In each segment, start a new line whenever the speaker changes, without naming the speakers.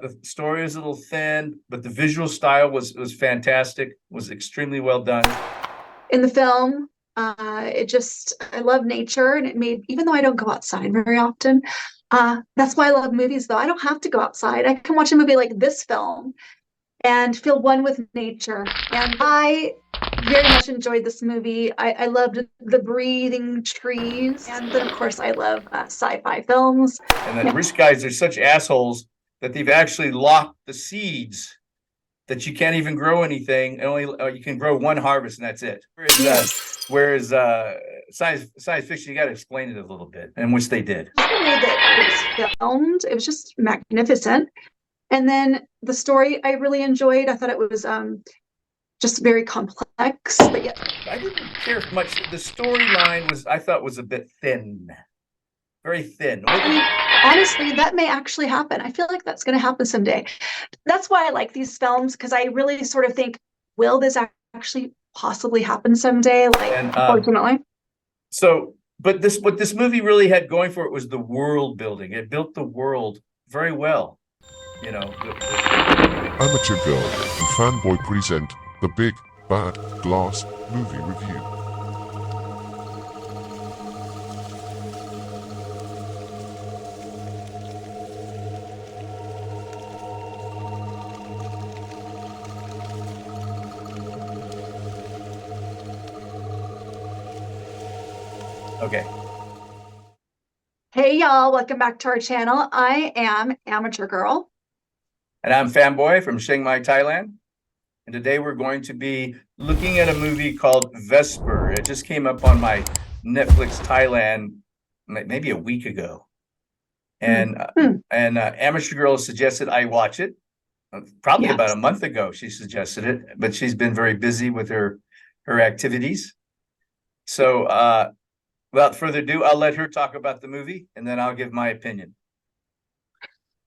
The story was a little thin, but the visual style was fantastic, was extremely well done.
In the film. I love nature, and it made, even though I don't go outside very often, that's why I love movies, though. I don't have to go outside. I can watch a movie like this film and feel one with nature. And I very much enjoyed this movie. I loved the breathing trees. And then, of course, I love sci-fi films.
And the rich guys are such assholes that they've actually locked the seeds that you can't even grow anything, and only you can grow one harvest, and that's it. Whereas science fiction, you got to explain it a little bit, and which they did.
The way that it was filmed, it was just magnificent. And then the story I really enjoyed. I thought it was just very complex, but yet
I didn't care much. The storyline I thought was a bit thin, very thin.
Honestly, that may actually happen. I feel like that's going to happen someday. That's why I like these films, because I really sort of think, will this actually possibly happen someday? Like, unfortunately.
So, but what this movie really had going for it was the world building. It built the world very well. You know.
Amateur Girl and Fanboy present the Big Bad Glass Movie Review.
Okay.
Hey, y'all, welcome back to our channel. I am Amateur Girl.
And I'm Fanboy from Chiang Mai, Thailand. And today we're going to be looking at a movie called Vesper. It just came up on my Netflix Thailand maybe a week ago. And Amateur Girl suggested I watch it. Probably about a month ago she suggested it, but she's been very busy with her activities. So without further ado, I'll let her talk about the movie, and then I'll give my opinion.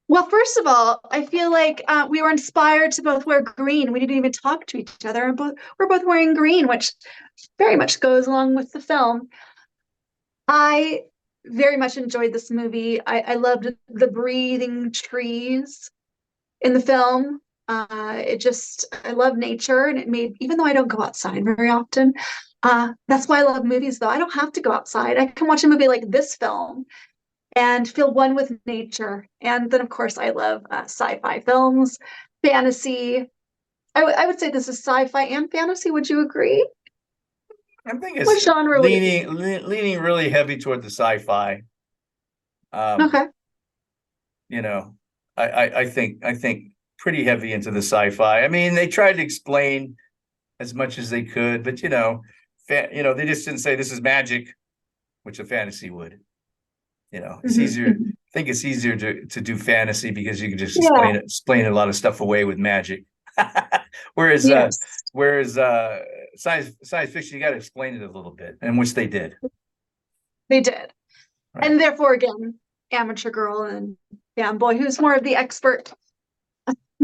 Well, first of all, I feel like we were inspired to both wear green. We didn't even talk to each other. We're both wearing green, which very much goes along with the film. I very much enjoyed this movie. I loved the breathing trees in the film. I love nature, and it made, even though I don't go outside very often, that's why I love movies, though. I don't have to go outside. I can watch a movie like this film and feel one with nature. And then, of course, I love sci-fi films, fantasy. I would say this is sci-fi and fantasy. Would you agree?
I think it's
what genre
leaning really heavy toward the sci-fi.
Okay.
You know, I think pretty heavy into the sci-fi. I mean, they tried to explain as much as they could, but they just didn't say this is magic, which a fantasy would. It's easier. I think it's easier to do fantasy because you can just explain a lot of stuff away with magic. whereas science fiction, you got to explain it a little bit, and which they did.
They did.
Right.
And therefore, again, Amateur Girl and Fanboy, who's more of the expert.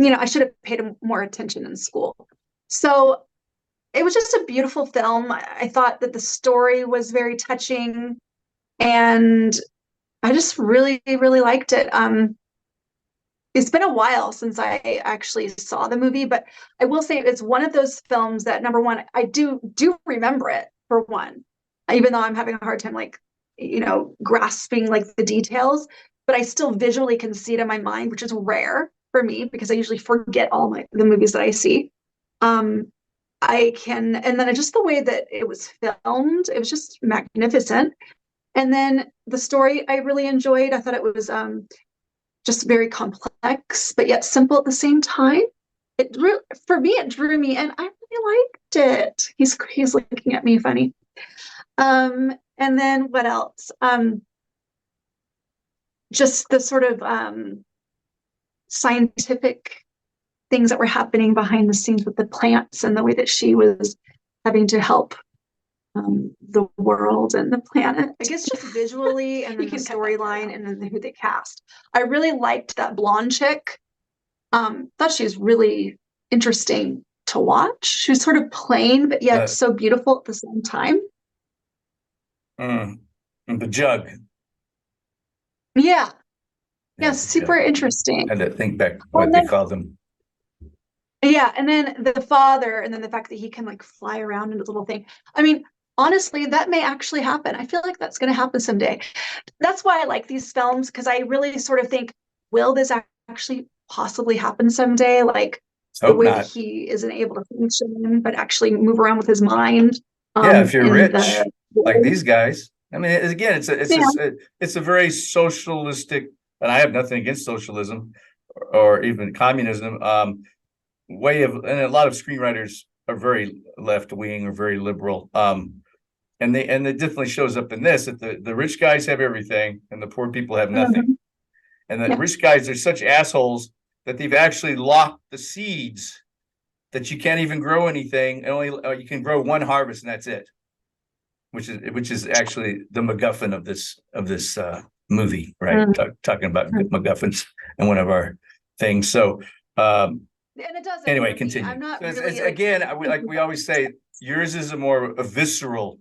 I should have paid more attention in school. So it was just a beautiful film. I thought that the story was very touching, and I just really, really liked it. It's been a while since I actually saw the movie, but I will say it's one of those films that, number one, I do remember it, for one, even though I'm having a hard time, grasping the details, but I still visually can see it in my mind, which is rare for me because I usually forget all the movies that I see. I can, and then just the way that it was filmed, it was just magnificent. And then the story I really enjoyed. I thought it was just very complex, but yet simple at the same time. For me, it drew me in. I really liked it. He's looking at me funny. And then what else? Just the sort of scientific things that were happening behind the scenes with the plants, and the way that she was having to help the world and the planet. I guess just visually, and then the storyline, and then who they cast. I really liked that blonde chick. Thought she was really interesting to watch. She was sort of plain, but yet so beautiful at the same time.
And the jug.
Yeah. Yeah, super interesting.
Had to think back
Well,
what they call them.
yeah, and then the father, and then the fact that he can like fly around in his little thing. I mean, honestly, that may actually happen. I feel like that's going to happen someday. That's why I like these films, because I really sort of think, will this actually possibly happen someday? Like the
Hope
way that
not.
he isn't able to function, but actually move around with his mind.
Yeah, if you're
In
rich,
the
like these guys. I mean, again,
yeah,
it's a very socialistic, and I have nothing against socialism or even communism. Way of, and a lot of screenwriters are very left wing or very liberal. And it definitely shows up in this, that the rich guys have everything and the poor people have nothing.
mhm,
And the
yeah,
rich guys are such assholes that they've actually locked the seeds that you can't even grow anything, and only you can grow one harvest and that's it. Which is actually the MacGuffin of this movie, right?
mm,
Talking about
mm.
MacGuffins and one of our things. So
And it doesn't
anyway,
for me.
continue.
I'm not
So
really
it's
like
again, like we always say, yours is a more a visceral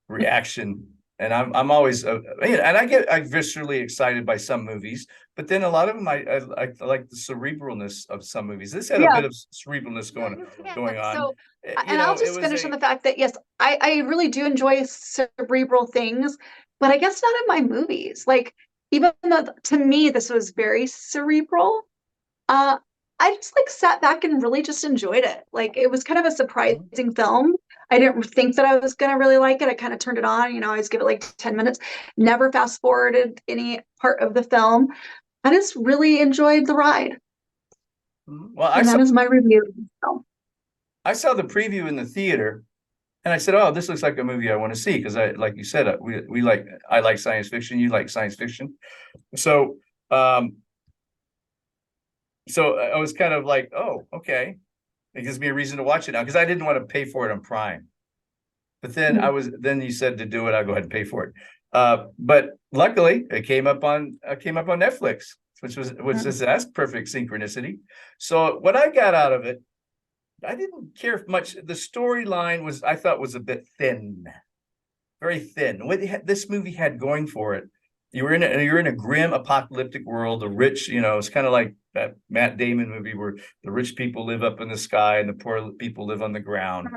reaction, and I'm always and I get viscerally excited by some movies, but then a lot of them I like the cerebralness of some movies. This had a
yeah.
bit of cerebralness
No, you
going
can't.
on.
So,
You
and I'll
know, it
just
was
finish on
a
the fact that yes, I really do enjoy cerebral things, but I guess not in my movies. Like, even though to me this was very cerebral, uh, I just like sat back and really just enjoyed it. Like, it was kind of a surprising film. I didn't think that I was gonna really like it. I kind of turned it on, I always give it like 10 minutes, never fast forwarded any part of the film. I just really enjoyed the ride.
well,
And that is my review of the film.
I saw the preview in the theater, and I said, "Oh, this looks like a movie I want to see," because like you said, we like I like science fiction, you like science fiction, so um, so I was kind of like, "Oh, okay," it gives me a reason to watch it now because I didn't want to pay for it on Prime, but then you said to do it, I'll go ahead and pay for it. But luckily, it came up on Netflix, which is that's perfect synchronicity. So what I got out of it, I didn't care much. The storyline I thought was a bit thin, very thin. What this movie had going for it, you're in a grim apocalyptic world. The rich, it's kind of like that Matt Damon movie where the rich people live up in the sky and the poor people live on the ground.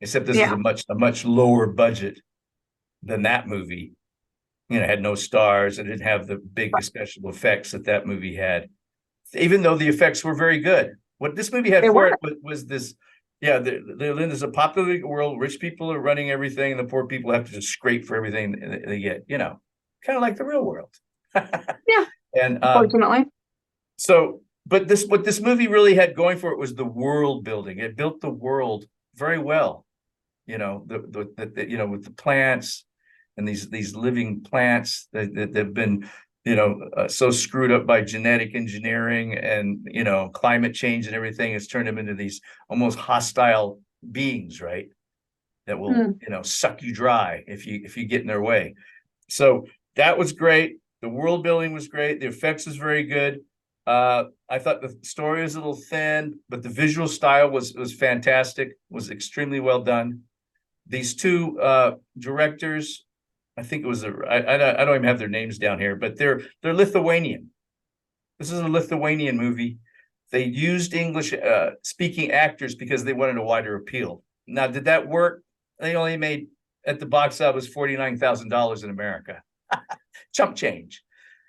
Except this is
Yeah.
a much lower budget than that movie. It had no stars. It didn't have the big special effects that movie had, even though the effects were very good. What this movie had
They
for
were.
it was this, yeah, there's a popular world, rich people are running everything, and the poor people have to just scrape for everything they get, kind of like the real world.
Yeah,
And
unfortunately.
so, but what this movie really had going for it was the world building. It built the world very well, with the plants and these living plants that have been so screwed up by genetic engineering and climate change and everything has turned them into these almost hostile beings, right? That will
Mm.
suck you dry if you get in their way. So that was great. The world building was great. The effects was very good. I thought the story was a little thin, but the visual style was fantastic. Was extremely well done. These two directors, I think it was I don't even have their names down here, but they're Lithuanian. This is a Lithuanian movie. They used English speaking actors because they wanted a wider appeal. Now, did that work? They only made at the box office $49,000 in America, chump change.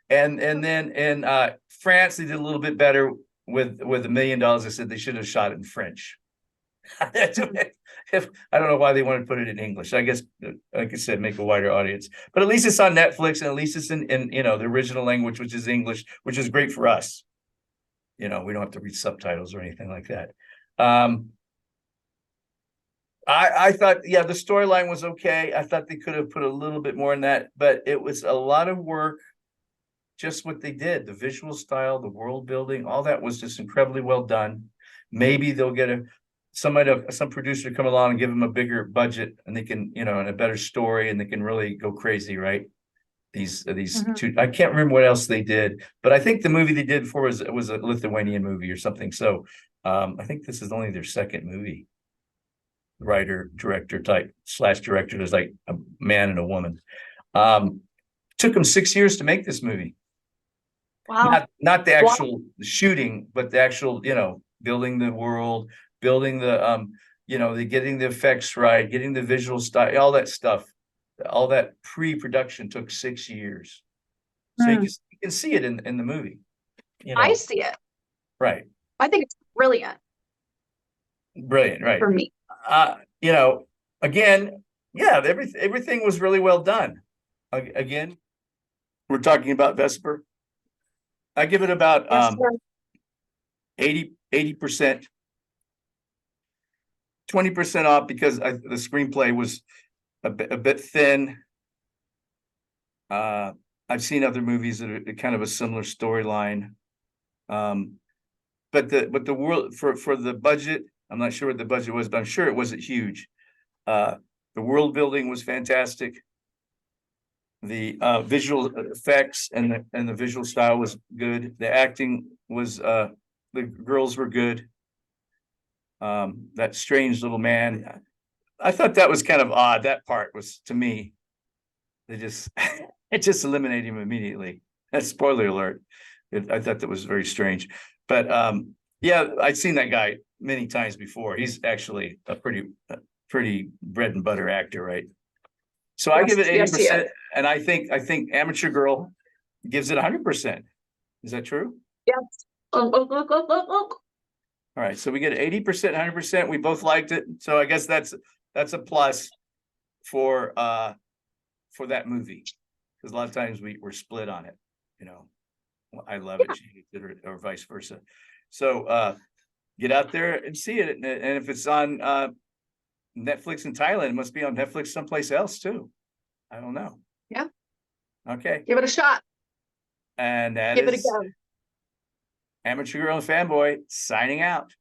And then in France, they did a little bit better with $1 million. I said they should have shot it in French. I don't know why they wanted to put it in English. I guess, like I said, make a wider audience. But at least it's on Netflix, and at least it's in the original language, which is English, which is great for us. We don't have to read subtitles or anything like that. I thought, yeah, the storyline was okay. I thought they could have put a little bit more in that, but it was a lot of work. Just what they did, the visual style, the world building, all that was just incredibly well done. Maybe they'll get some producer come along and give them a bigger budget, and they can, and a better story, and they can really go crazy, right? These two, I can't remember what else they did, but I think the movie they did before was a Lithuanian movie or something. So I think this is only their second movie. Writer, director type / director. There's like a man and a woman. Took them 6 years to make this movie.
Wow.
Not the actual shooting, but the actual, building the world, building the the getting the effects right, getting the visual style, all that stuff, all that pre-production took 6 years. So you can see it in the movie.
I see it.
Right.
I think it's brilliant
Brilliant, right.
for me.
Again, yeah, everything was really well done. Again, we're talking about Vesper. I give it about
Yes, sir.
80%, 20% off because the screenplay was a bit thin. I've seen other movies that are kind of a similar storyline. But the world for the budget, I'm not sure what the budget was, but I'm sure it wasn't huge. The world building was fantastic. The visual effects and the visual style was good. The acting was the girls were good. That strange little man, I thought that was kind of odd. That part was, to me, they just it just eliminated him immediately. That's spoiler alert. I thought that was very strange. But yeah, I've seen that guy many times before. He's actually a pretty bread and butter actor, right? So I give it 80%, and I think Amateur Girl gives it 100%. Is that true?
Yes.
All right, so we get 80%, 100%. We both liked it, so I guess that's a plus for that movie, because a lot of times we're split on it. I love it, she hates it, or vice versa. So get out there and see it, and if it's on Netflix in Thailand, it must be on Netflix someplace else too. I don't know.
Yeah.
Okay.
Give it a shot.
And that
Give it a
is
go.
Amateur Girl and Fanboy signing out.